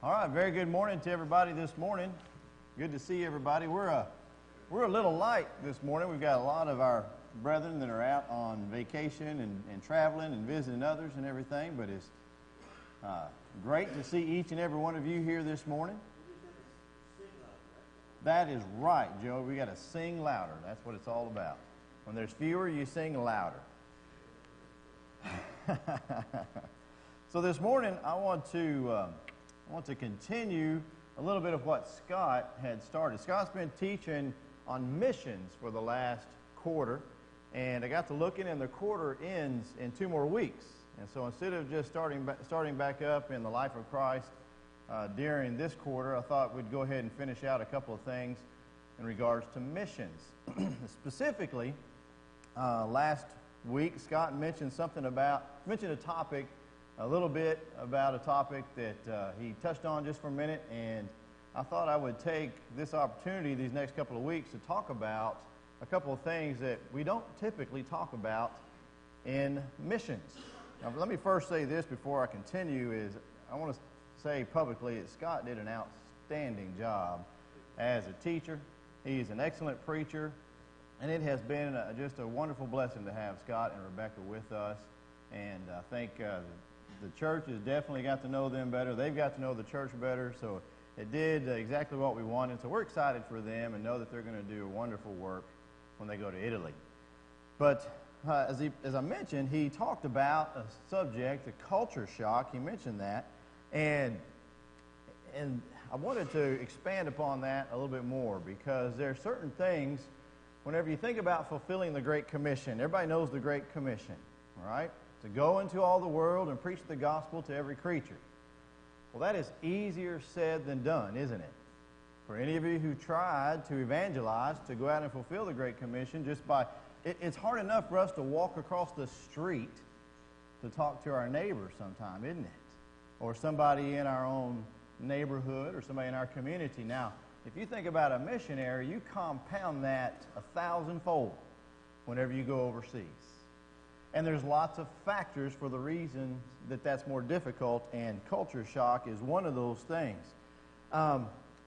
All right, very good morning to everybody this morning. Good to see everybody. We're a little light this morning. We've got a lot of our brethren that are out on vacation and traveling and visiting others and everything, but it's great to see each and every one of you here this morning. That is right, Joe. We got to sing louder. That's what it's all about. When there's fewer, you sing louder. So this morning, I want to continue a little bit of what Scott had started. Scott's been teaching on missions for the last quarter, and I got to looking, and the quarter ends in 2 more weeks. And so instead of just starting back up in the life of Christ during this quarter, I thought we'd go ahead and finish out a couple of things in regards to missions. Specifically, last week, Scott mentioned a little bit about a topic that he touched on just for a minute, and I thought I would take this opportunity these next couple of weeks to talk about a couple of things that we don't typically talk about in missions. Now, let me first say this before I continue, is I want to say publicly that Scott did an outstanding job as a teacher. He's an excellent preacher, and it has been just a wonderful blessing to have Scott and Rebecca with us, and I think the church has definitely got to know them better. They've got to know the church better, so it did exactly what we wanted. So we're excited for them and know that they're going to do a wonderful work when they go to Italy. But as I mentioned, he talked about a subject, the culture shock. He mentioned that, and I wanted to expand upon that a little bit more, because there are certain things, whenever you think about fulfilling the Great Commission, everybody knows the Great Commission, right? To go into all the world and preach the gospel to every creature. Well, that is easier said than done, isn't it? For any of you who tried to evangelize, to go out and fulfill the Great Commission, it's hard enough for us to walk across the street to talk to our neighbor sometime, isn't it? Or somebody in our own neighborhood or somebody in our community. Now, if you think about a missionary, you compound that 1,000-fold whenever you go overseas. And there's lots of factors for the reason that that's more difficult, and culture shock is one of those things.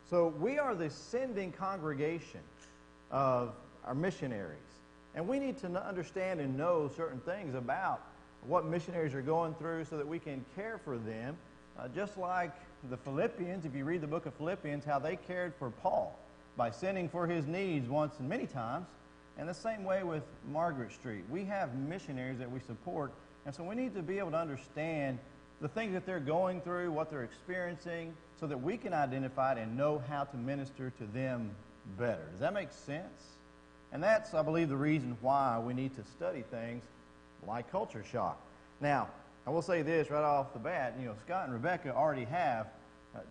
So we are the sending congregation of our missionaries, and we need to understand and know certain things about what missionaries are going through so that we can care for them, just like the Philippians. If you read the book of Philippians, how they cared for Paul by sending for his needs once and many times. And the same way with Margaret Street. We have missionaries that we support, and so we need to be able to understand the things that they're going through, what they're experiencing, so that we can identify it and know how to minister to them better. Does that make sense? And that's, I believe, the reason why we need to study things like culture shock. Now, I will say this right off the bat. Scott and Rebecca already have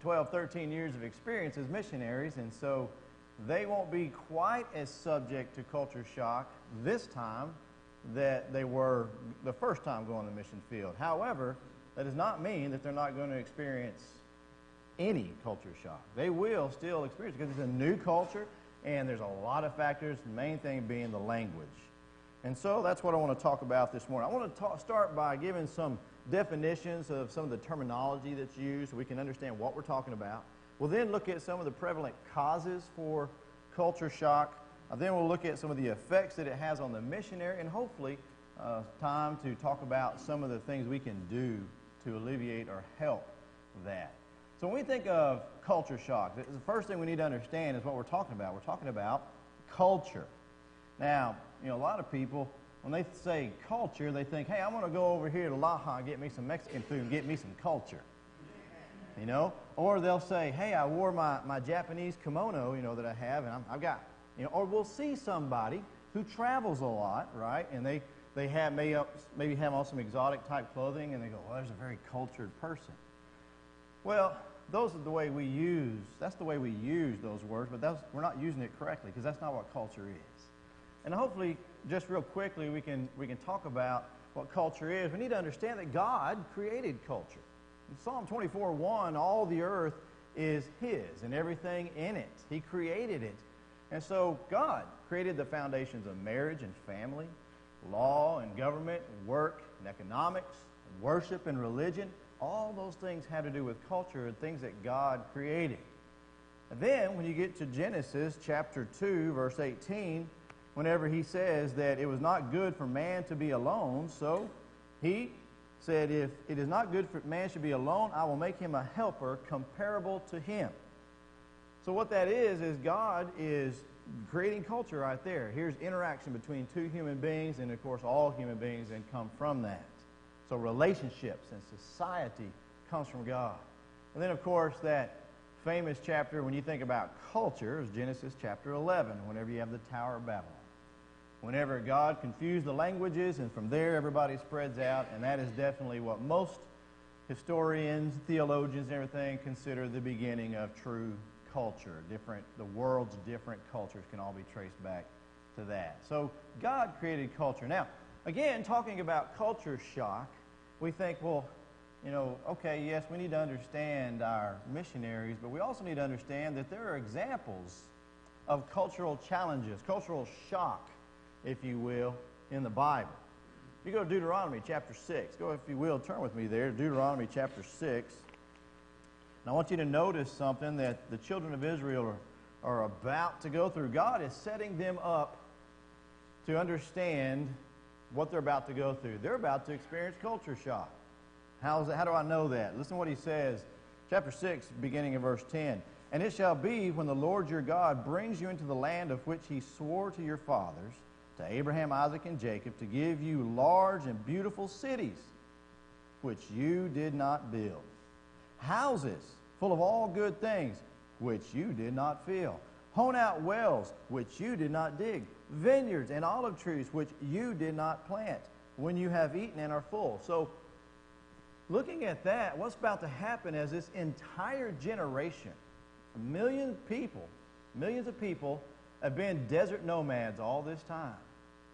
12, 13 years of experience as missionaries, and so they won't be quite as subject to culture shock this time that they were the first time going to the mission field. However, that does not mean that they're not going to experience any culture shock. They will still experience it because it's a new culture, and there's a lot of factors, the main thing being the language. And so that's what I want to talk about this morning. I want to start by giving some definitions of some of the terminology that's used so we can understand what we're talking about. We'll then look at some of the prevalent causes for culture shock. Then we'll look at some of the effects that it has on the missionary, and hopefully time to talk about some of the things we can do to alleviate or help that. So when we think of culture shock, the first thing we need to understand is what we're talking about. We're talking about culture. Now, a lot of people, when they say culture, they think, hey, I'm going to go over here to Laja and get me some Mexican food and get me some culture. Or they'll say, hey, I wore my Japanese kimono, that I have, and I've got, or we'll see somebody who travels a lot, right, and they maybe have on some exotic type clothing, and they go, well, there's a very cultured person. Well, that's the way we use those words, but we're not using it correctly, because that's not what culture is. And hopefully, just real quickly, we can talk about what culture is. We need to understand that God created culture. In Psalm 24:1, all the earth is His and everything in it. He created it. And so God created the foundations of marriage and family, law and government, work and economics, worship and religion, all those things have to do with culture and things that God created. And then when you get to Genesis chapter 2, verse 18, whenever he says that it was not good for man to be alone, so he said, if it is not good for man should be alone, I will make him a helper comparable to him. So what that is God is creating culture right there. Here's interaction between two human beings, and of course all human beings then come from that. So relationships and society comes from God. And then of course that famous chapter when you think about culture is Genesis chapter 11, whenever you have the Tower of Babylon. Whenever God confused the languages, and from there everybody spreads out, and that is definitely what most historians, theologians, and everything consider the beginning of true culture. The world's different cultures can all be traced back to that. So God created culture. Now, again, talking about culture shock, we think, well, okay, yes, we need to understand our missionaries, but we also need to understand that there are examples of cultural challenges, cultural shock, if you will, in the Bible. You go to Deuteronomy chapter 6. Go, if you will, turn with me there, Deuteronomy chapter 6. And I want you to notice something that the children of Israel are about to go through. God is setting them up to understand what they're about to go through. They're about to experience culture shock. How do I know that? Listen to what he says. Chapter 6, beginning in verse 10. And it shall be when the Lord your God brings you into the land of which he swore to your fathers, to Abraham, Isaac, and Jacob, to give you large and beautiful cities, which you did not build. Houses full of all good things, which you did not fill. Honed out wells, which you did not dig. Vineyards and olive trees, which you did not plant, when you have eaten and are full. So, looking at that, what's about to happen is this entire generation, millions of people, have been desert nomads all this time.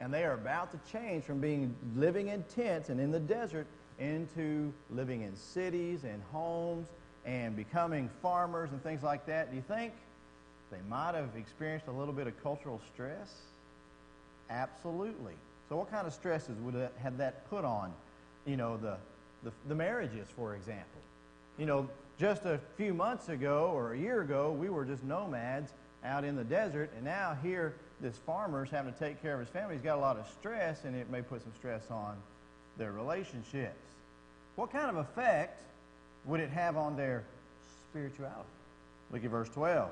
And they are about to change from living in tents and in the desert into living in cities and homes and becoming farmers and things like that. Do you think they might have experienced a little bit of cultural stress? Absolutely. So what kind of stresses would have that put on, the marriages, for example? Just a few months ago or a year ago, we were just nomads out in the desert, and now here this farmer's having to take care of his family. He's got a lot of stress, and it may put some stress on their relationships. What kind of effect would it have on their spirituality? Look at verse 12.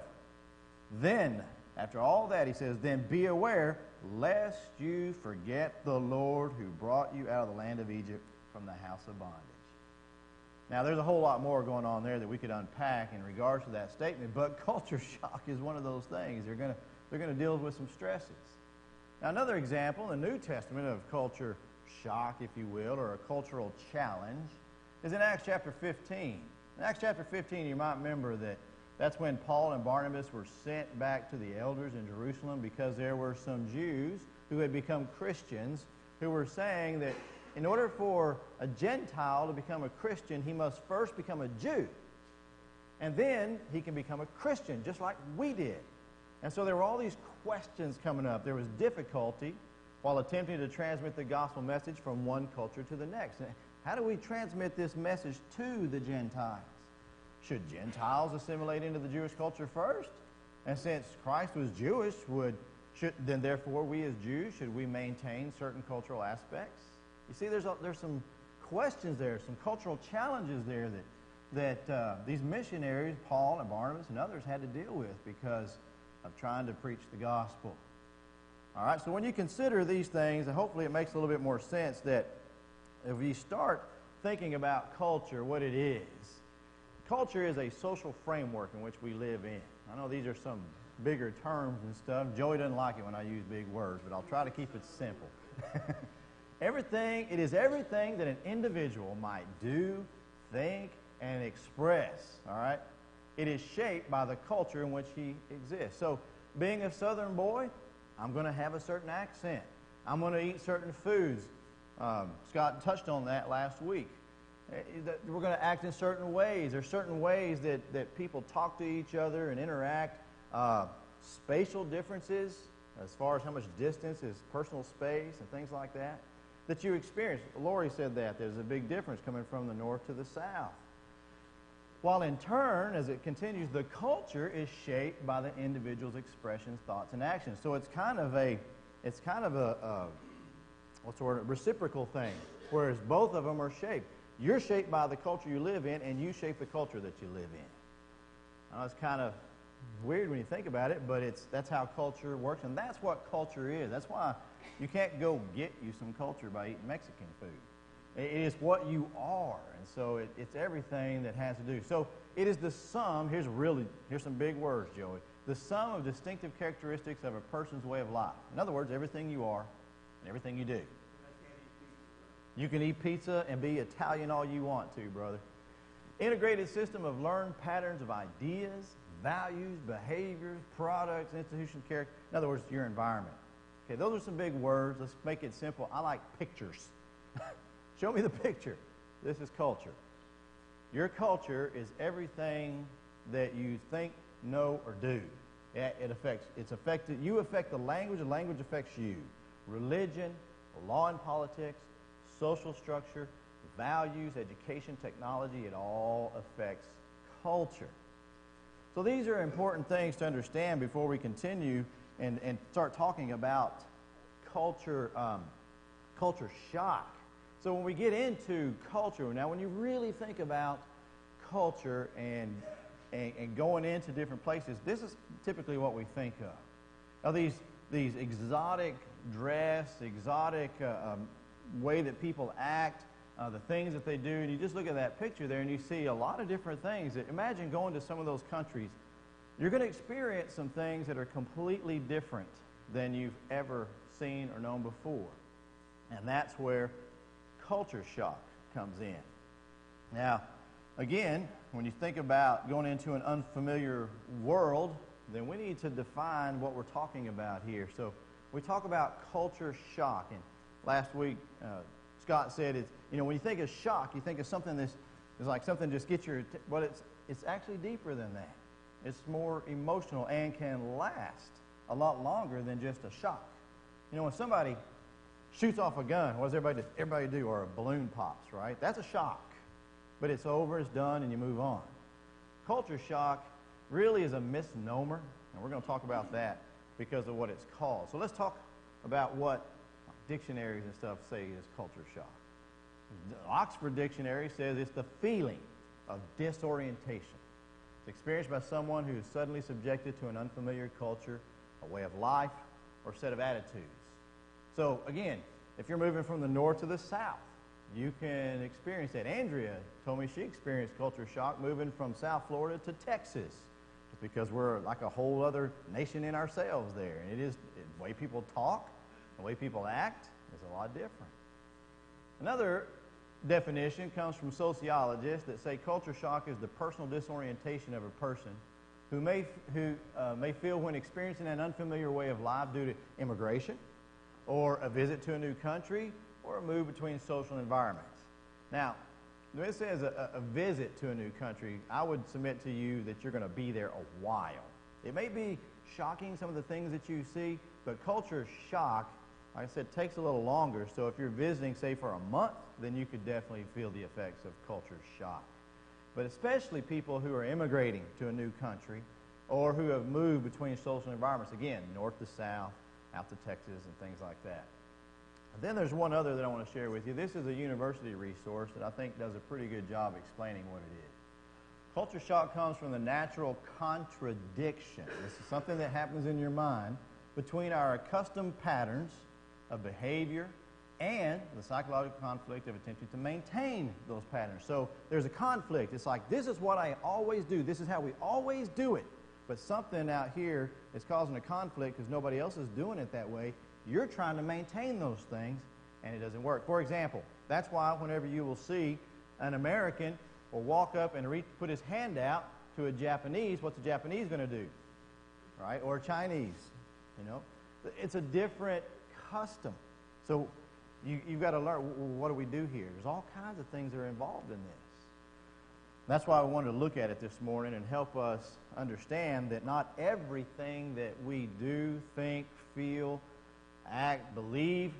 Then, after all that, he says, then be aware lest you forget the Lord who brought you out of the land of Egypt from the house of bondage. Now, there's a whole lot more going on there that we could unpack in regards to that statement, but culture shock is one of those things. They're going to deal with some stresses. Now, another example in the New Testament of culture shock, if you will, or a cultural challenge, is in Acts chapter 15. In Acts chapter 15, you might remember that's when Paul and Barnabas were sent back to the elders in Jerusalem because there were some Jews who had become Christians who were saying that in order for a Gentile to become a Christian, he must first become a Jew. And then he can become a Christian, just like we did. And so there were all these questions coming up. There was difficulty while attempting to transmit the gospel message from one culture to the next. How do we transmit this message to the Gentiles? Should Gentiles assimilate into the Jewish culture first? And since Christ was Jewish, then therefore we as Jews, should we maintain certain cultural aspects? You see, there's some questions there, some cultural challenges there that these missionaries, Paul and Barnabas and others, had to deal with because of trying to preach the gospel. All right, so when you consider these things, and hopefully it makes a little bit more sense that if you start thinking about culture, what it is, culture is a social framework in which we live in. I know these are some bigger terms and stuff. Joey doesn't like it when I use big words, but I'll try to keep it simple. It is everything that an individual might do, think, and express, all right? It is shaped by the culture in which he exists. So, being a Southern boy, I'm going to have a certain accent. I'm going to eat certain foods. Scott touched on that last week. We're going to act in certain ways. There's certain ways that people talk to each other and interact. Spatial differences, as far as how much distance is personal space and things like that. that you experience. Lori said that. There's a big difference coming from the north to the south. While in turn, as it continues, the culture is shaped by the individual's expressions, thoughts, and actions. So it's kind of a what's the word, reciprocal thing, whereas both of them are shaped. You're shaped by the culture you live in, and you shape the culture that you live in. Now, it's kind of weird when you think about it, but that's how culture works, and that's what culture is. That's why you can't go get you some culture by eating Mexican food. It is what you are, and so it's everything that has to do. So it is the sum, here's some big words, Joey, the sum of distinctive characteristics of a person's way of life. In other words, everything you are and everything you do. You can eat pizza and be Italian all you want to, brother. Integrated system of learned patterns of ideas, values, behaviors, products, institutions, character. In other words, your environment. Okay, those are some big words. Let's make it simple. I like pictures. Show me the picture. This is culture. Your culture is everything that you think, know, or do. You affect the language affects you. Religion, law and politics, social structure, values, education, technology, it all affects culture. So these are important things to understand before we continue and start talking about culture shock. So when we get into culture, now when you really think about culture and going into different places, this is typically what we think of. Now these exotic dress, exotic way that people act, the things that they do, and you just look at that picture there and you see a lot of different things. Imagine going to some of those countries. You're going to experience some things that are completely different than you've ever seen or known before. And that's where culture shock comes in. Now, again, when you think about going into an unfamiliar world, then we need to define what we're talking about here. So we talk about culture shock. And last week, Scott said, when you think of shock, you think of something that's like something just gets your, but it's actually deeper than that. It's more emotional and can last a lot longer than just a shock. When somebody shoots off a gun, what does everybody do? Or a balloon pops, right? That's a shock. But it's over, it's done, and you move on. Culture shock really is a misnomer, and we're going to talk about that because of what it's called. So let's talk about what dictionaries and stuff say is culture shock. The Oxford Dictionary says it's the feeling of disorientation. It's experienced by someone who is suddenly subjected to an unfamiliar culture, a way of life, or set of attitudes. So again, if you're moving from the north to the south, you can experience that. Andrea told me she experienced culture shock moving from South Florida to Texas, just because we're like a whole other nation in ourselves there. And the way people talk, the way people act is a lot different. Another definition comes from sociologists that say culture shock is the personal disorientation of a person who may feel when experiencing an unfamiliar way of life due to immigration, or a visit to a new country, or a move between social environments. Now, when it says a visit to a new country, I would submit to you that you're going to be there a while. It may be shocking, some of the things that you see, but culture shock, like I said, takes a little longer. So if you're visiting, say, for a month, then you could definitely feel the effects of culture shock. But especially people who are immigrating to a new country or who have moved between social environments, again, north to south, out to Texas and things like that. And then there's one other that I want to share with you. This is a university resource that I think does a pretty good job explaining what it is. Culture shock comes from the natural contradiction. This is something that happens in your mind between our accustomed patterns of behavior and the psychological conflict of attempting to maintain those patterns. So there's a conflict. It's like, this is what I always do. This is how we always do it. But something out here is causing a conflict because nobody else is doing it that way. You're trying to maintain those things, and it doesn't work. For example, that's why whenever you will see an American will walk up and put his hand out to a Japanese, what's a Japanese going to do? Right? Or a Chinese, It's a different custom. So you've got to learn, what do we do here? There's all kinds of things that are involved in this. That's why I wanted to look at it this morning and help us understand that not everything that we do, think, feel, act, believe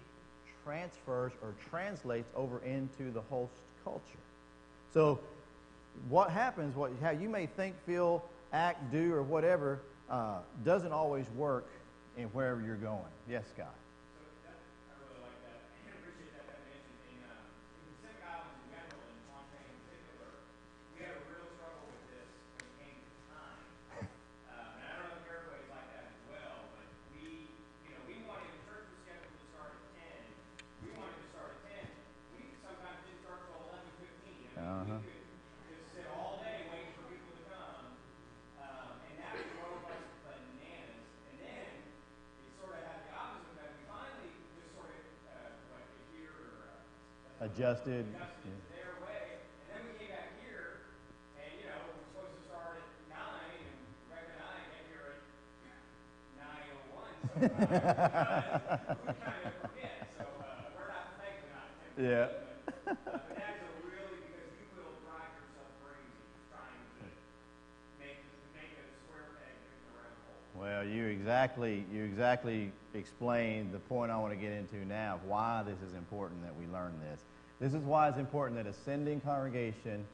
transfers or translates over into the host culture. So what happens, how you may think, feel, act, do, or whatever, doesn't always work in wherever you're going. Yes, Scott? Adjusted their way, and then we came back here, and we're supposed to start at 9, and Rebecca and I get here at 9:01 sometimes because we kind of forget. So we're not thankful not to. Yeah. But that's really because you will drive yourself crazy trying to make a square peg fit in a round hole. Well, you exactly explained the point I want to get into now of why this is important that we learn this. This is why it's important that a sending congregation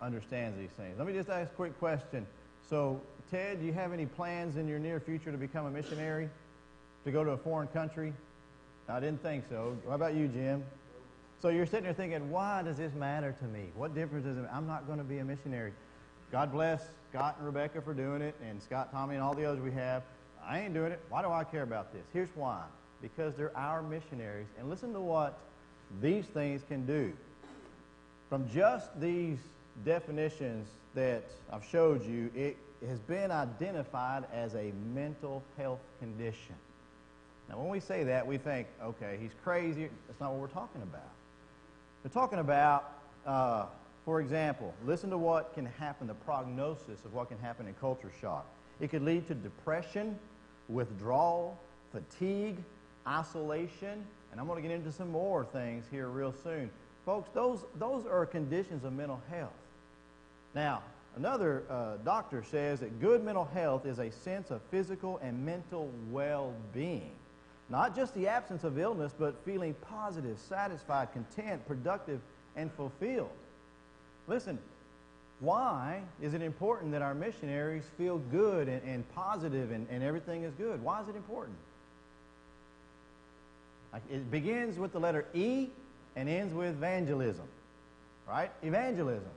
understands these things. Let me just ask a quick question. So, Ted, do you have any plans in your near future to become a missionary? To go to a foreign country? I didn't think so. How about you, Jim? So you're sitting there thinking, why does this matter to me? What difference does it make? I'm not going to be a missionary. God bless Scott and Rebecca for doing it, and Scott, Tommy, and all the others we have. I ain't doing it. Why do I care about this? Here's why. Because they're our missionaries. And listen to what these things can do. From just these definitions that I've showed you, it has been identified as a mental health condition. Now, when we say that, we think, okay, he's crazy. That's not what we're talking about. We're talking about, for example, listen to what can happen, the prognosis of what can happen in culture shock. It could lead to depression, withdrawal, fatigue, isolation, and I'm going to get into some more things here real soon. Folks, those are conditions of mental health. Now, another doctor says that good mental health is a sense of physical and mental well-being. Not just the absence of illness, but feeling positive, satisfied, content, productive, and fulfilled. Listen, why is it important that our missionaries feel good and positive and everything is good? Why is it important? It begins with the letter E and ends with evangelism, right? Evangelism.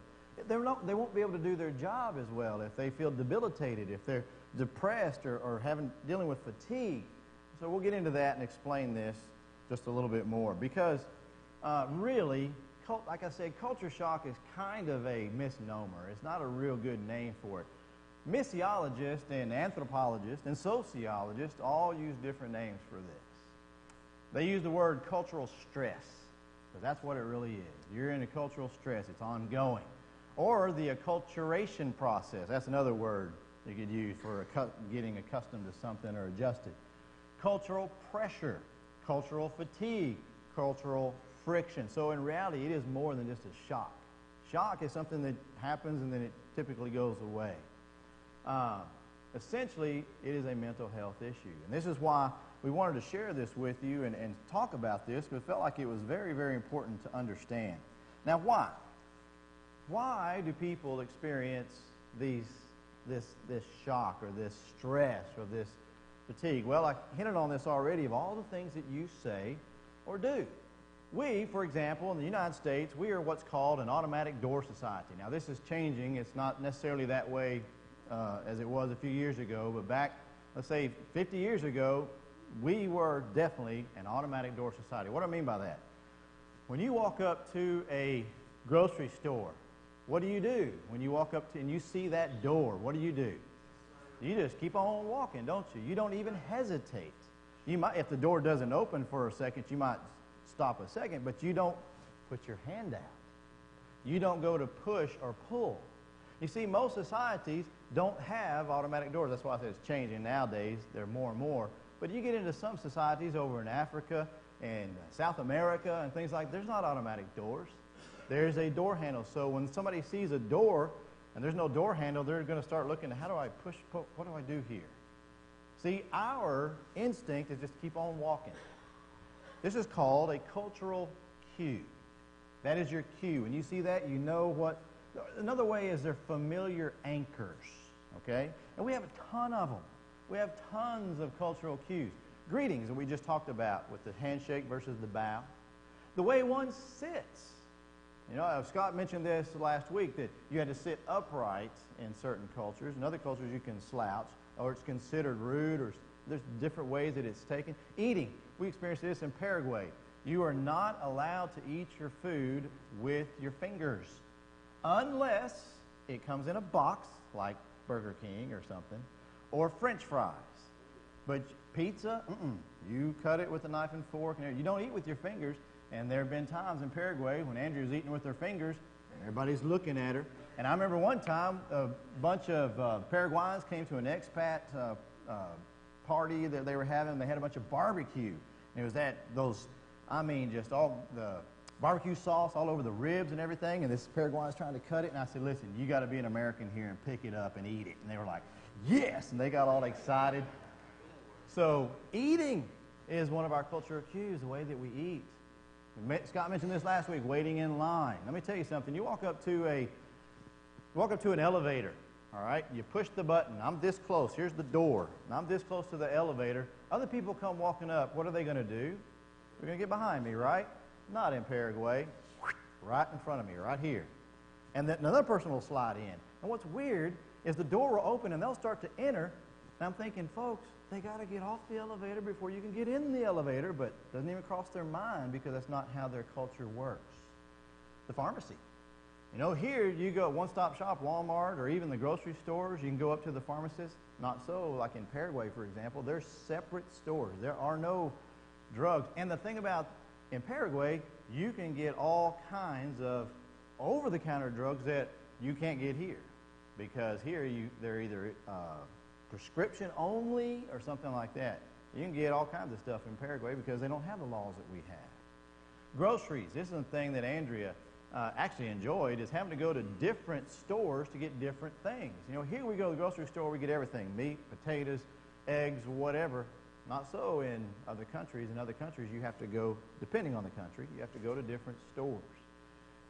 They won't be able to do their job as well if they feel debilitated, if they're depressed or dealing with fatigue. So we'll get into that and explain this just a little bit more. Because really, like I said, culture shock is kind of a misnomer. It's not a real good name for it. Missiologists and anthropologists and sociologists all use different names for this. They use the word cultural stress, because that's what it really is. You're in a cultural stress. It's ongoing. Or the acculturation process. That's another word you could use for getting accustomed to something or adjusted. Cultural pressure, cultural fatigue, cultural friction. So in reality, it is more than just a shock. Shock is something that happens and then it typically goes away. Essentially, it is a mental health issue. And this is why we wanted to share this with you and talk about this, because it felt like it was very, very important to understand. Now, why? Why do people experience this shock or this stress or this fatigue? Well, I hinted on this already of all the things that you say or do. We, for example, in the United States, we are what's called an automatic door society. Now, this is changing. It's not necessarily that way as it was a few years ago, but back, let's say, 50 years ago, we were definitely an automatic door society. What do I mean by that? When you walk up to a grocery store, what do? When you walk up to and you see that door, what do? You just keep on walking, don't you? You don't even hesitate. You might, if the door doesn't open for a second, you might stop a second, but you don't put your hand out. You don't go to push or pull. You see, most societies don't have automatic doors. That's why I say it's changing nowadays. There are more and more. But you get into some societies over in Africa and South America and things like that, there's not automatic doors. There's a door handle. So when somebody sees a door and there's no door handle, they're going to start looking, how do I push, what do I do here? See, our instinct is just keep on walking. This is called a cultural cue. That is your cue. When you see that, you know what. Another way is they're familiar anchors, okay? And we have a ton of them. We have tons of cultural cues. Greetings that we just talked about with the handshake versus the bow. The way one sits. You know, Scott mentioned this last week, that you had to sit upright in certain cultures. In other cultures, you can slouch, or it's considered rude, or there's different ways that it's taken. Eating. We experienced this in Paraguay. You are not allowed to eat your food with your fingers unless it comes in a box, like Burger King or something, or French fries. But pizza, you cut it with a knife and fork. And you don't eat with your fingers. And there have been times in Paraguay when Andrew's eating with her fingers, and everybody's looking at her. And I remember one time a bunch of Paraguayans came to an expat party that they were having. They had a bunch of barbecue. And it was just all the barbecue sauce all over the ribs and everything. And this Paraguayan's trying to cut it. And I said, listen, you got to be an American here and pick it up and eat it. And they were like, yes. And they got all excited. So eating is one of our cultural cues, the way that we eat. Scott mentioned this last week, waiting in line. Let me tell you something. You walk up to an elevator, all right? You push the button. I'm this close. Here's the door. And I'm this close to the elevator. Other people come walking up. What are they going to do? They're going to get behind me, right? Not in Paraguay. Right in front of me, right here. And then another person will slide in. And what's weird is the door will open and they'll start to enter. And I'm thinking, folks, they got to get off the elevator before you can get in the elevator, but it doesn't even cross their mind because that's not how their culture works. The pharmacy. You know, here you go, one-stop shop, Walmart, or even the grocery stores, you can go up to the pharmacist. Not so, like in Paraguay, for example. They're separate stores. There are no drugs. And the thing about in Paraguay, you can get all kinds of over-the-counter drugs that you can't get here. Because here they're either prescription only or something like that. You can get all kinds of stuff in Paraguay because they don't have the laws that we have. Groceries. This is the thing that Andrea actually enjoyed, is having to go to different stores to get different things. You know, here we go to the grocery store, we get everything. Meat, potatoes, eggs, whatever. Not so in other countries. In other countries, you have to go, depending on the country, you have to go to different stores.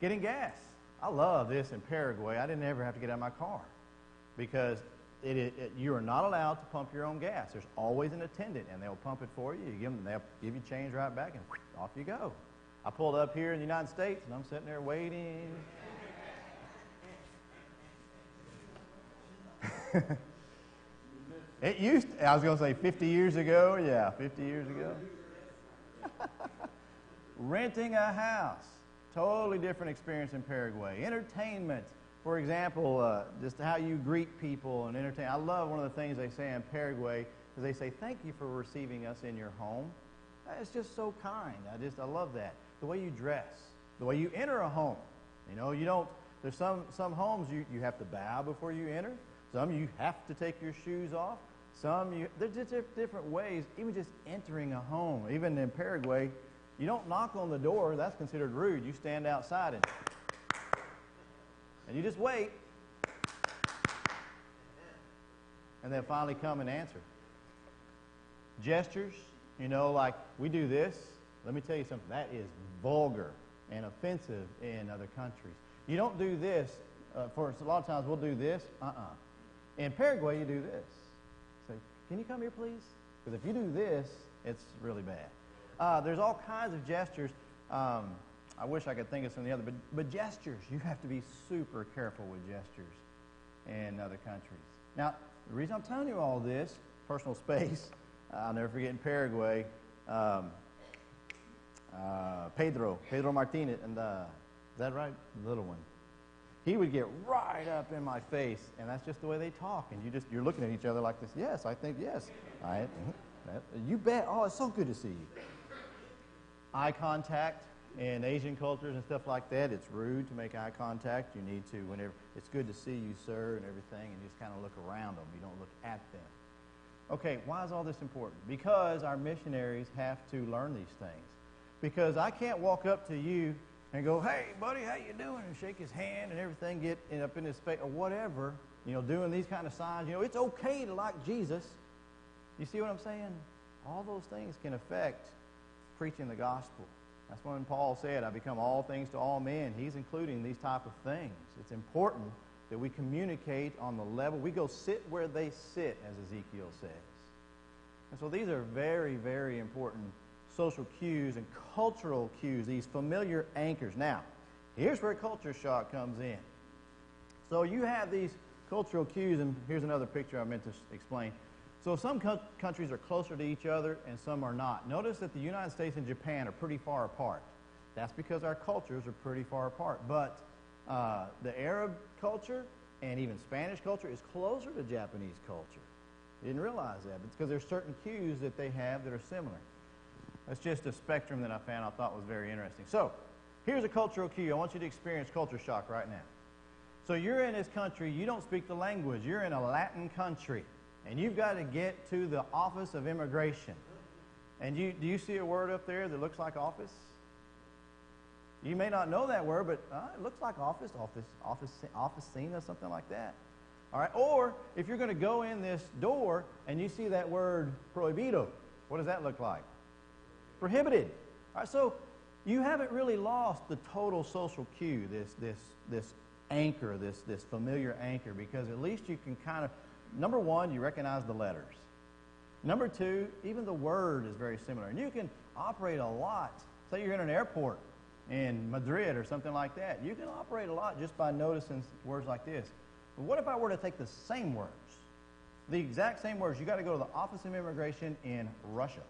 Getting gas. I love this in Paraguay. I didn't ever have to get out of my car because you are not allowed to pump your own gas. There's always an attendant, and they'll pump it for you. They'll give you change right back, and off you go. I pulled up here in the United States, and I'm sitting there waiting. I was going to say 50 years ago. Yeah, 50 years ago. Renting a house. Totally different experience in Paraguay. Entertainment. For example, just how you greet people and entertain. I love one of the things they say in Paraguay is they say, thank you for receiving us in your home. It's just so kind. I love that. The way you dress, the way you enter a home. You know, there's some homes you have to bow before you enter. Some you have to take your shoes off. There's just different ways, even just entering a home. Even in Paraguay, you don't knock on the door. That's considered rude. You stand outside and you just wait. And they'll finally come and answer. Gestures, you know, like we do this. Let me tell you something. That is vulgar and offensive in other countries. You don't do this. For a lot of times we'll do this. In Paraguay, you do this. Say, can you come here, please? Because if you do this, it's really bad. There's all kinds of gestures. I wish I could think of some of the other, but gestures, you have to be super careful with gestures in other countries. Now, the reason I'm telling you all this, personal space, I'll never forget in Paraguay, Pedro Martinez, and is that right? The little one. He would get right up in my face, and that's just the way they talk. And you're looking at each other like this. Yes, I think yes. You bet. Oh, it's so good to see you. Eye contact in Asian cultures and stuff like that. It's rude to make eye contact. You need to whenever. It's good to see you, sir, and everything, and you just kind of look around them. You don't look at them. Okay, why is all this important? Because our missionaries have to learn these things. Because I can't walk up to you and go, hey, buddy, how you doing? And shake his hand and everything, get up in his face or whatever, you know, doing these kind of signs. You know, it's okay to like Jesus. You see what I'm saying? All those things can affect preaching the gospel. That's when Paul said, I become all things to all men. He's including these type of things. It's important that we communicate on the level. We go sit where they sit, as Ezekiel says. And so these are very, very important social cues and cultural cues, these familiar anchors. Now, here's where culture shock comes in. So you have these cultural cues, and here's another picture I meant to explain. So some countries are closer to each other and some are not. Notice that the United States and Japan are pretty far apart. That's because our cultures are pretty far apart. But the Arab culture and even Spanish culture is closer to Japanese culture. You didn't realize that. It's because there's certain cues that they have that are similar. That's just a spectrum that I found I thought was very interesting. So here's a cultural cue. I want you to experience culture shock right now. So you're in this country. You don't speak the language. You're in a Latin country. And you've got to get to the Office of Immigration. And do you see a word up there that looks like office? You may not know that word, but it looks like officina, something like that. All right. Or if you're going to go in this door and you see that word prohibido, what does that look like? Prohibited. All right. So you haven't really lost the total social cue, this anchor, this familiar anchor, because at least you can kind of, number one, you recognize the letters. Number two, even the word is very similar. And you can operate a lot. Say you're in an airport in Madrid or something like that. You can operate a lot just by noticing words like this. But what if I were to take the same words, the exact same words? You got to go to the Office of Immigration in Russia.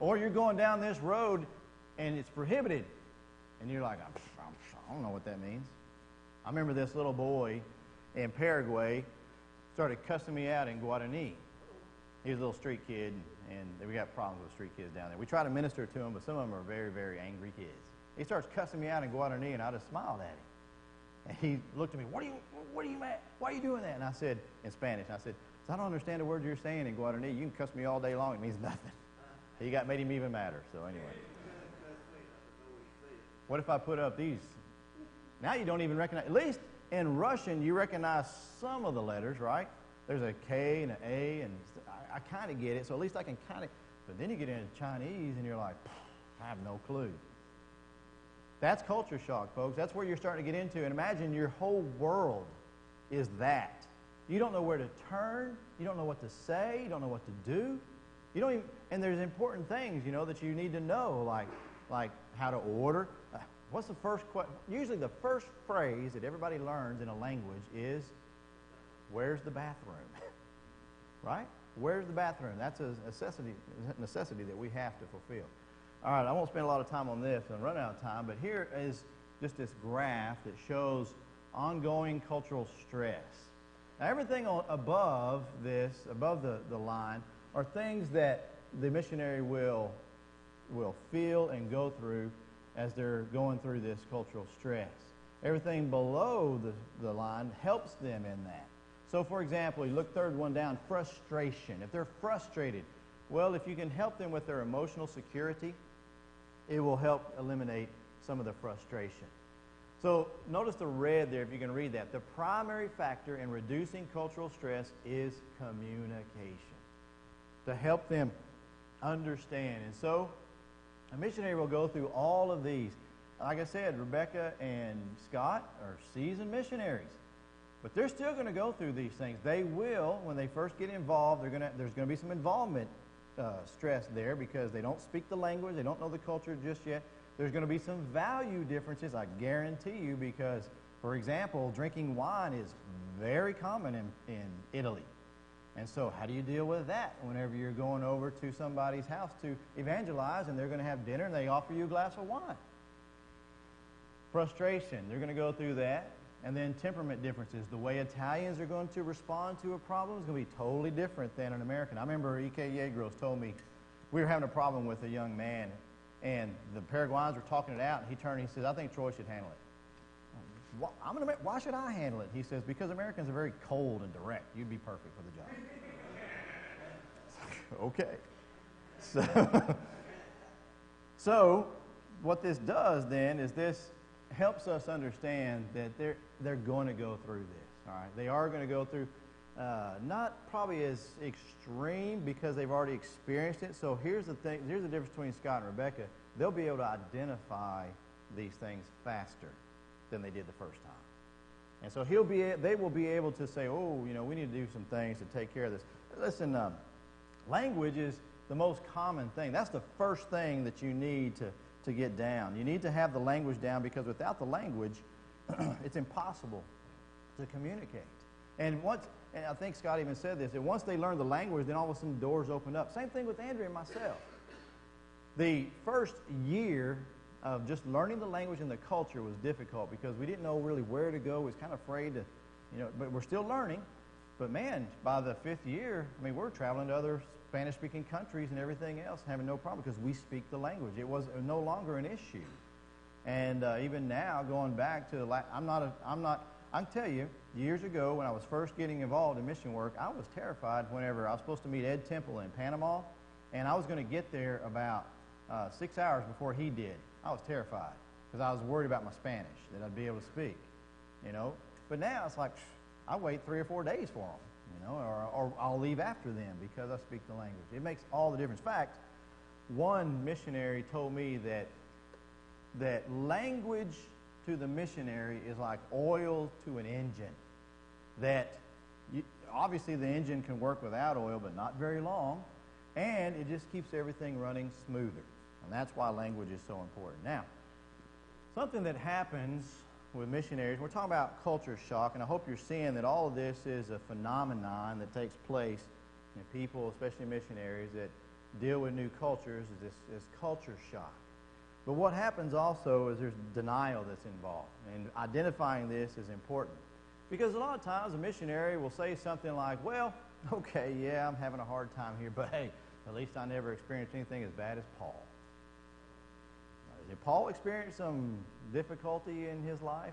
Or you're going down this road and it's prohibited. And you're like, I don't know what that means. I remember this little boy in Paraguay started cussing me out in Guarani. He was a little street kid, and we got problems with street kids down there. We try to minister to him, but some of them are very, very angry kids. He starts cussing me out in Guarani, and I just smiled at him. And he looked at me, what are you mad? Why are you doing that? And I said, in Spanish, I said, I don't understand the word you're saying in Guarani. You can cuss me all day long. It means nothing. Made him even madder. So anyway. What if I put up these? Now you don't even recognize, at least in Russian, you recognize some of the letters, right? There's a K and an A, and I kind of get it, so at least I can kind of, but then you get into Chinese, and you're like, I have no clue. That's culture shock, folks. That's where you're starting to get into, and imagine your whole world is that. You don't know where to turn, you don't know what to say, you don't know what to do. You don't even, and there's important things, that you need to know, like how to order. What's the first question? Usually the first phrase that everybody learns in a language is, where's the bathroom? Right? Where's the bathroom? That's a necessity that we have to fulfill. All right, I won't spend a lot of time on this and run out of time, but here is just this graph that shows ongoing cultural stress. Now, everything above the line, are things that the missionary will feel and go through as they're going through this cultural stress. Everything below the line helps them in that. So, for example, you look third one down, frustration. If they're frustrated, well, if you can help them with their emotional security, it will help eliminate some of the frustration. So notice the red there, if you can read that. The primary factor in reducing cultural stress is communication, to help them understand. And so a missionary will go through all of these. Like I said, Rebecca and Scott are seasoned missionaries. But they're still going to go through these things. They will, when they first get involved, there's going to be some involvement stress there because they don't speak the language, they don't know the culture just yet. There's going to be some value differences, I guarantee you, because, for example, drinking wine is very common in Italy. And so how do you deal with that whenever you're going over to somebody's house to evangelize and they're going to have dinner and they offer you a glass of wine? Frustration, they're going to go through that. And then temperament differences. The way Italians are going to respond to a problem is going to be totally different than an American. I remember E.K. Yegros told me we were having a problem with a young man, and the Paraguayans were talking it out, and he turned and he says, I think Troy should handle it. Why should I handle it? He says, because Americans are very cold and direct. You'd be perfect for the job. Okay. So what this does then is this helps us understand that they're going to go through this. All right, they are going to go through not probably as extreme because they've already experienced it. So here's the thing. Here's the difference between Scott and Rebecca. They'll be able to identify these things faster than they did the first time. And so they will be able to say, oh, we need to do some things to take care of this. Listen, language is the most common thing. That's the first thing that you need to get down. You need to have the language down because without the language, it's impossible to communicate. And I think Scott even said this, that once they learn the language, then all of a sudden doors open up. Same thing with Andrea and myself. The first year of just learning the language and the culture was difficult because we didn't know really where to go. We was kind of afraid to, but we're still learning. But man, by the 5th year, we're traveling to other Spanish-speaking countries and everything else, having no problem because we speak the language. It was no longer an issue. And even now, going back to I can tell you, years ago when I was first getting involved in mission work, I was terrified whenever I was supposed to meet Ed Temple in Panama, and I was going to get there about 6 hours before he did. I was terrified because I was worried about my Spanish, that I'd be able to speak, But now it's like, I wait 3 or 4 days for them, or I'll leave after them because I speak the language. It makes all the difference. In fact, one missionary told me that language to the missionary is like oil to an engine. Obviously the engine can work without oil, but not very long, and it just keeps everything running smoother. And that's why language is so important. Now, something that happens with missionaries, we're talking about culture shock, and I hope you're seeing that all of this is a phenomenon that takes place in people, especially missionaries, that deal with new cultures, is this culture shock. But what happens also is there's denial that's involved, and identifying this is important. Because a lot of times a missionary will say something like, well, okay, yeah, I'm having a hard time here, but hey, at least I never experienced anything as bad as Paul. Did Paul experience some difficulty in his life?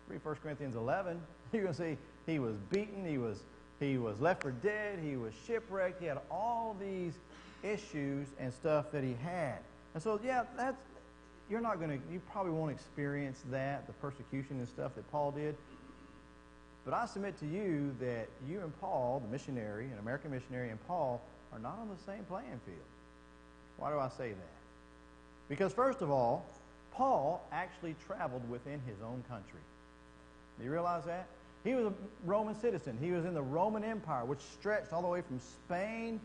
Read 1 Corinthians 11. You're going to see he was beaten, he was left for dead, he was shipwrecked, he had all these issues and stuff that he had. And so, yeah, you probably won't experience that, the persecution and stuff that Paul did. But I submit to you that you and Paul, the missionary, an American missionary, and Paul are not on the same playing field. Why do I say that? Because first of all, Paul actually traveled within his own country. Do you realize that? He was a Roman citizen. He was in the Roman Empire, which stretched all the way from Spain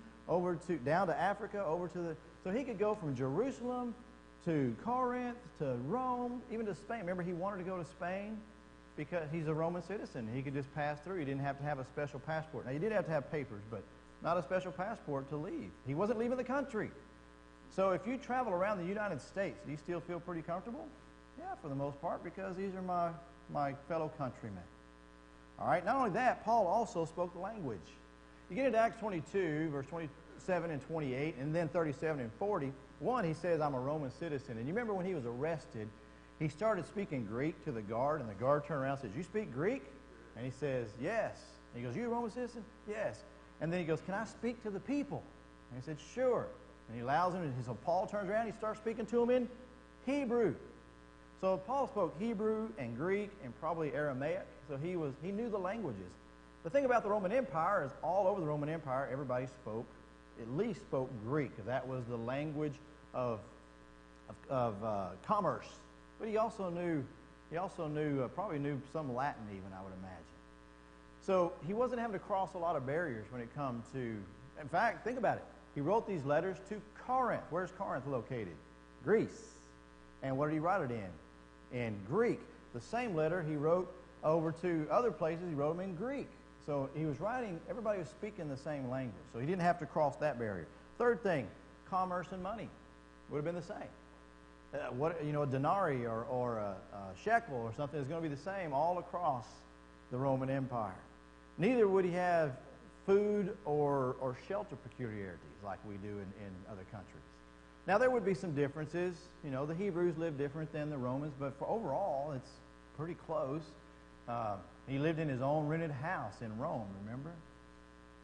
down to Africa, so he could go from Jerusalem to Corinth, to Rome, even to Spain. Remember, he wanted to go to Spain because he's a Roman citizen. He could just pass through. He didn't have to have a special passport. Now, you did have to have papers, but not a special passport to leave. He wasn't leaving the country. So if you travel around the United States, do you still feel pretty comfortable? Yeah, for the most part, because these are my fellow countrymen. All right, not only that, Paul also spoke the language. You get into Acts 22, verse 27 and 28, and then 37 and 40. One, he says, I'm a Roman citizen. And you remember when he was arrested, he started speaking Greek to the guard, and the guard turned around and says, you speak Greek? And he says, yes. And he goes, you a Roman citizen? Yes. And then he goes, can I speak to the people? And he said, sure. And he allows him, and so Paul turns around, he starts speaking to him in Hebrew. So Paul spoke Hebrew and Greek and probably Aramaic, so he knew the languages. The thing about the Roman Empire is all over the Roman Empire, everybody at least spoke Greek, because that was the language of commerce. But he also probably knew some Latin even, I would imagine. So he wasn't having to cross a lot of barriers when it comes to, in fact, think about it. He wrote these letters to Corinth. Where's Corinth located? Greece. And what did he write it in? In Greek. The same letter he wrote over to other places, he wrote them in Greek. So he was writing, everybody was speaking the same language. So he didn't have to cross that barrier. Third thing, commerce and money would have been the same. A denarii or a shekel or something is going to be the same all across the Roman Empire. Neither would he have food or shelter peculiarities like we do in other countries. Now, there would be some differences. The Hebrews lived different than the Romans, but overall, it's pretty close. He lived in his own rented house in Rome, remember?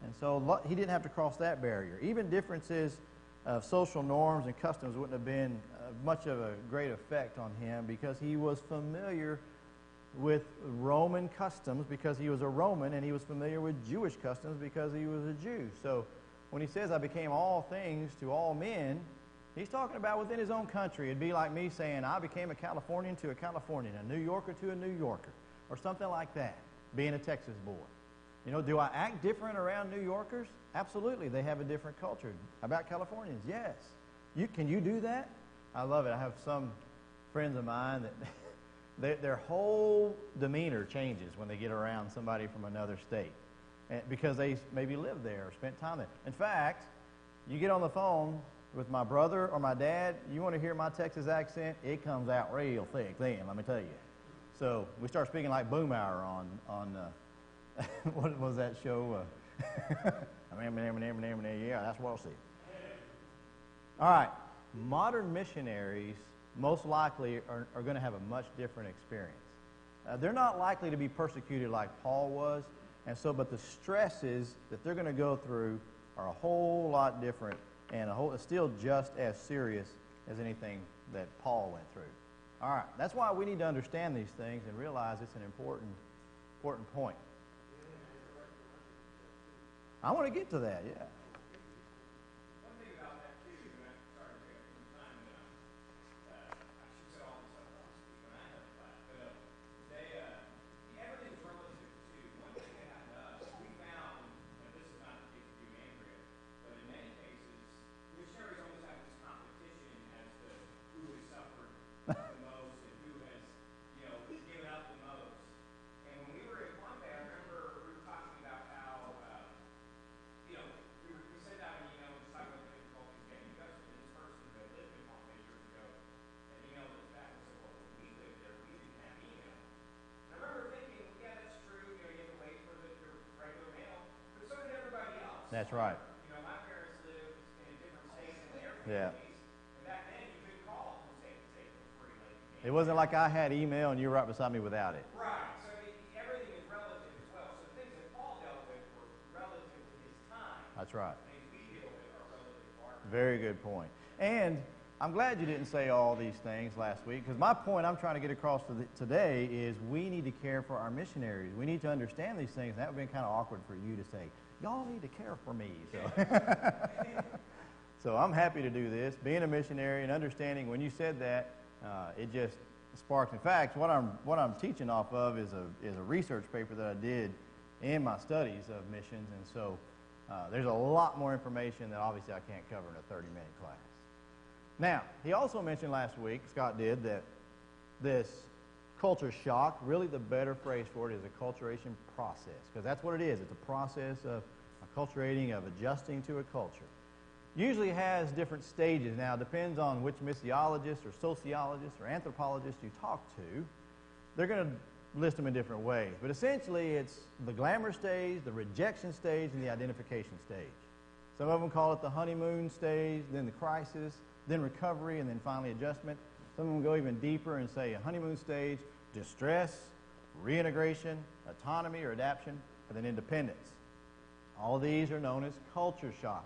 And so he didn't have to cross that barrier. Even differences of social norms and customs wouldn't have been much of a great effect on him because he was familiar with Roman customs because he was a Roman, and he was familiar with Jewish customs because he was a Jew. So when he says, I became all things to all men, he's talking about within his own country. It'd be like me saying, I became a Californian to a Californian, a New Yorker to a New Yorker, or something like that, being a Texas boy. You know, do I act different around New Yorkers? Absolutely. They have a different culture. How about Californians? Yes. Can you do that? I love it. I have some friends of mine that their whole demeanor changes when they get around somebody from another state because they maybe lived there or spent time there. In fact, you get on the phone with my brother or my dad, you want to hear my Texas accent, it comes out real thick then, let me tell you. So we start speaking like Boomhauer on what was that show? Yeah, that's what I'll see. All right, modern missionaries most likely are going to have a much different experience. They're not likely to be persecuted like Paul was, but the stresses that they're going to go through are a whole lot different and still just as serious as anything that Paul went through. All right, that's why we need to understand these things and realize it's an important point. I want to get to that, yeah. One thing about that, too, and I'm sorry to take some time, I should say all this up on speak when I have a class, but everything's relative, too. One thing that happened to us, we found, and this is not the case with you, Margaret, but in many cases, missionaries always have this competition as to who has suffered the most and who has, given up the most. And when we were in Pompeii, I remember we were talking about how, we sent out an email just talking about the difficulties getting in touch with this person that lived in Pompeii years ago. And emailed us back and said, well, when we lived there, we didn't have email. And I remember thinking, yeah, that's true. You have to wait for the regular mail. But so did everybody else. That's right. My parents lived in different states than their Yeah. families. And back then, you couldn't call from state to state for free. It wasn't like I had email and you were right beside me without it. Right. So everything is relative as well. So things that Paul dealt with were relative to his time. That's right. Things we deal with are relative to our time. Very good point. And I'm glad you didn't say all these things last week, because my point I'm trying to get across today is we need to care for our missionaries. We need to understand these things. That would have been kind of awkward for you to say, y'all need to care for me. So I'm happy to do this. Being a missionary and understanding, when you said that, it just sparked. In fact, what I'm teaching off of is a research paper that I did in my studies of missions, and so there's a lot more information that obviously I can't cover in a 30-minute class. Now, he also mentioned last week, Scott did, that this culture shock, really the better phrase for it is a acculturation process, because that's what it is. It's a process of acculturating, of adjusting to a culture. Usually has different stages. Now, it depends on which missiologist or sociologist or anthropologist you talk to. They're going to list them in different ways. But essentially, it's the glamour stage, the rejection stage, and the identification stage. Some of them call it the honeymoon stage, then the crisis, then recovery, and then finally adjustment. Some of them go even deeper and say a honeymoon stage, distress, reintegration, autonomy or adaptation, and then independence. All these are known as culture shock.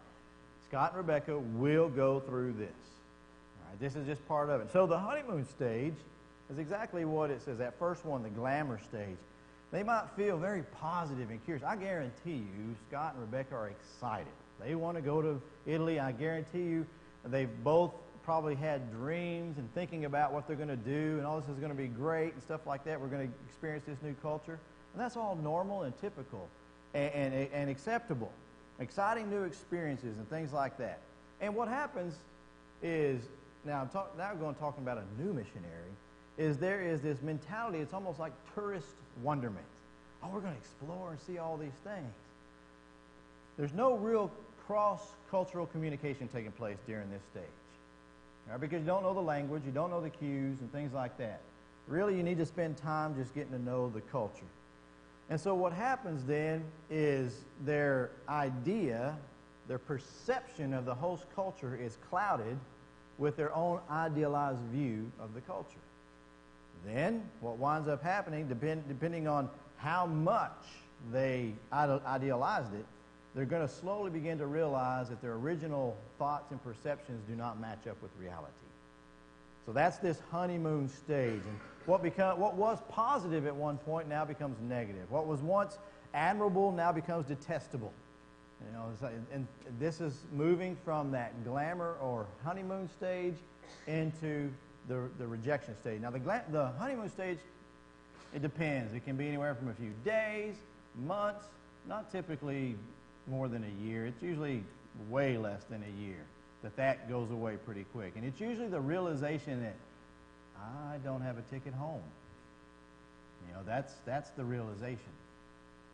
Scott and Rebecca will go through this. All right, this is just part of it. So the honeymoon stage is exactly what it says. That first one, the glamour stage. They might feel very positive and curious. I guarantee you, Scott and Rebecca are excited. They want to go to Italy. I guarantee you, they've both probably had dreams and thinking about what they're going to do, and all this is going to be great and stuff like that. We're going to experience this new culture. And that's all normal and typical and acceptable. Exciting new experiences and things like that. And what happens is, now we're going to talk about a new missionary, is there is this mentality, it's almost like tourist wonderment. Oh, we're going to explore and see all these things. There's no real cross-cultural communication taking place during this stage. All right, because you don't know the language, you don't know the cues and things like that. Really, you need to spend time just getting to know the culture. And so what happens then is their idea, their perception of the host culture is clouded with their own idealized view of the culture. Then what winds up happening, depending on how much they idealized it, they're going to slowly begin to realize that their original thoughts and perceptions do not match up with reality. So that's this honeymoon stage. And What was positive at one point now becomes negative. What was once admirable now becomes detestable. You know, and this is moving from that glamour or honeymoon stage into the rejection stage. Now, the honeymoon stage, it depends. It can be anywhere from a few days, months, not typically more than a year. It's usually way less than a year that goes away pretty quick. And it's usually the realization that I don't have a ticket home. You know, that's the realization.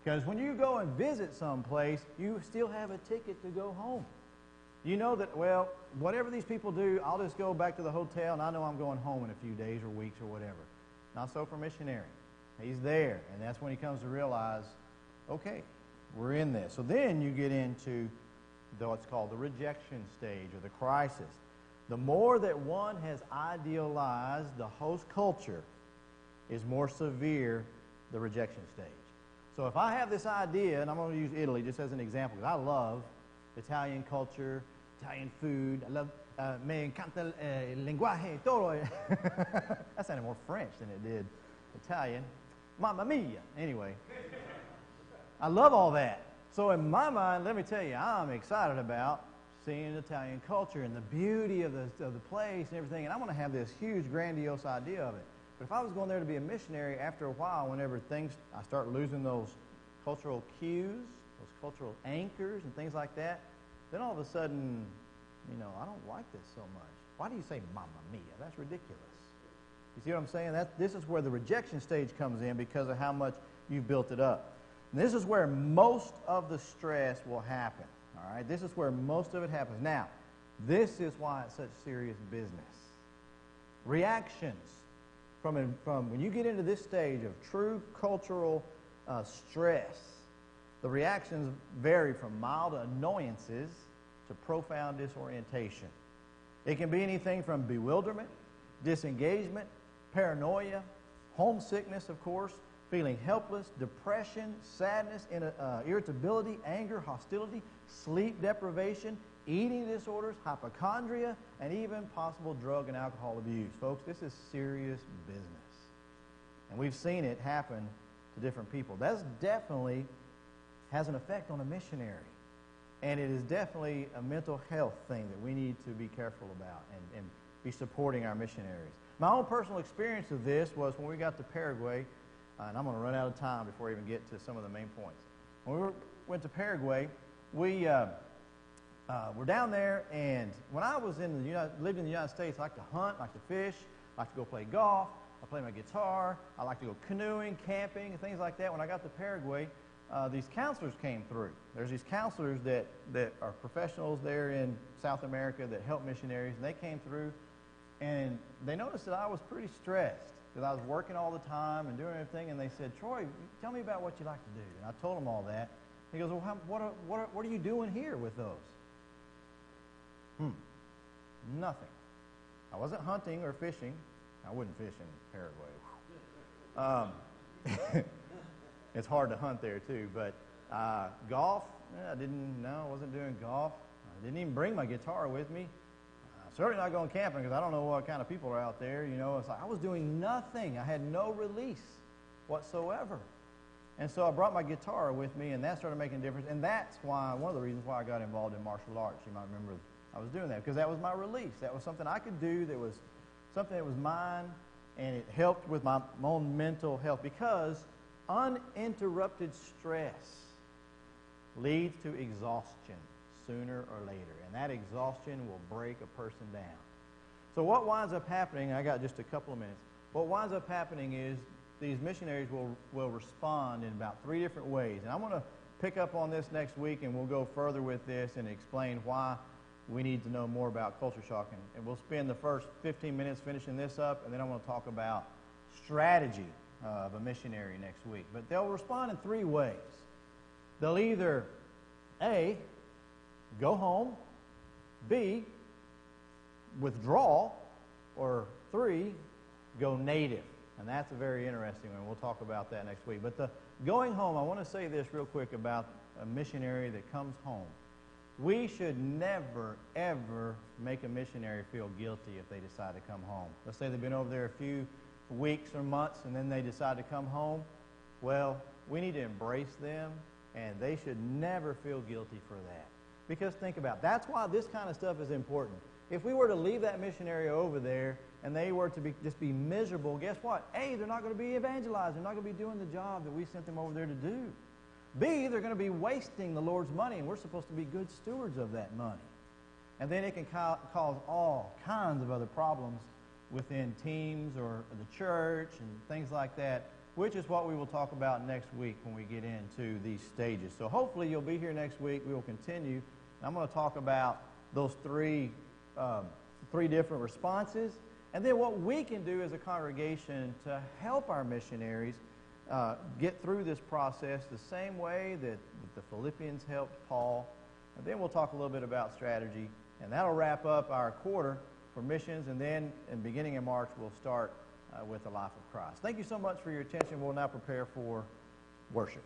Because when you go and visit someplace, you still have a ticket to go home. You know that, well, whatever these people do, I'll just go back to the hotel and I know I'm going home in a few days or weeks or whatever. Not so for missionary. He's there, and that's when he comes to realize, okay, we're in this. So then you get into what's called the rejection stage or the crisis. The more that one has idealized the host culture is more severe the rejection stage. So if I have this idea, and I'm going to use Italy just as an example, because I love Italian culture, Italian food. I love, me encanta el lenguaje, todo. That sounded more French than it did Italian. Mamma mia. Anyway, I love all that. So in my mind, let me tell you, I'm excited about seeing Italian culture and the beauty of the place and everything, and I'm going to have this huge, grandiose idea of it. But if I was going there to be a missionary, after a while, whenever I start losing those cultural cues, those cultural anchors and things like that, then all of a sudden, you know, I don't like this so much. Why do you say Mamma Mia? That's ridiculous. You see what I'm saying? This is where the rejection stage comes in because of how much you've built it up. And this is where most of the stress will happen. All right? This is where most of it happens. Now, this is why it's such serious business. Reactions from when you get into this stage of true cultural stress, the reactions vary from mild annoyances to profound disorientation. It can be anything from bewilderment, disengagement, paranoia, homesickness, of course, feeling helpless, depression, sadness, irritability, anger, hostility, sleep deprivation, eating disorders, hypochondria, and even possible drug and alcohol abuse. Folks, this is serious business. And we've seen it happen to different people. That definitely has an effect on a missionary. And it is definitely a mental health thing that we need to be careful about and be supporting our missionaries. My own personal experience of this was when we got to Paraguay, and I'm going to run out of time before I even get to some of the main points. When we went to Paraguay, we were down there, and when I was lived in the United States, I like to hunt, I like to fish, I like to go play golf, I play my guitar, I like to go canoeing, camping, and things like that. When I got to Paraguay, these counselors came through. There's these counselors that are professionals there in South America that help missionaries, and they came through, and they noticed that I was pretty stressed because I was working all the time and doing everything, and they said, "Troy, tell me about what you like to do." And I told them all that. He goes, "Well, what are you doing here with those?" Nothing. I wasn't hunting or fishing. I wouldn't fish in Paraguay. It's hard to hunt there too, but golf, I wasn't doing golf. I didn't even bring my guitar with me. Certainly not going camping because I don't know what kind of people are out there. You know, it's like I was doing nothing. I had no release whatsoever. And so I brought my guitar with me, and that started making a difference. And that's why, one of the reasons why I got involved in martial arts. You might remember I was doing that because that was my release. That was something I could do. That was something that was mine, and it helped with my own mental health because uninterrupted stress leads to exhaustion sooner or later, and that exhaustion will break a person down. So what winds up happening, I got just a couple of minutes, what winds up happening is these missionaries will respond in about 3 different ways, and I'm going to pick up on this next week, and we'll go further with this and explain why we need to know more about culture shock, and we'll spend the first 15 minutes finishing this up, and then I'm going to talk about strategy of a missionary next week. But they'll respond in 3 ways. They'll either A, go home, B, withdraw, or 3, go native. And that's a very interesting one. We'll talk about that next week. But the going home, I want to say this real quick about a missionary that comes home. We should never, ever make a missionary feel guilty if they decide to come home. Let's say they've been over there a few weeks or months and then they decide to come home, well, we need to embrace them, and they should never feel guilty for that. Because think about it, that's why this kind of stuff is important. If we were to leave that missionary over there and they were to just be miserable, guess what? A, they're not going to be evangelized. They're not going to be doing the job that we sent them over there to do. B, they're going to be wasting the Lord's money, and we're supposed to be good stewards of that money. And then it can cause all kinds of other problems within teams or the church and things like that, which is what we will talk about next week when we get into these stages. So hopefully you'll be here next week. We will continue. I'm going to talk about those three different responses, and then what we can do as a congregation to help our missionaries get through this process the same way that the Philippians helped Paul. And then we'll talk a little bit about strategy, and that'll wrap up our quarter for missions, and then beginning in March we'll start with the life of Christ. Thank you so much for your attention. We'll now prepare for worship.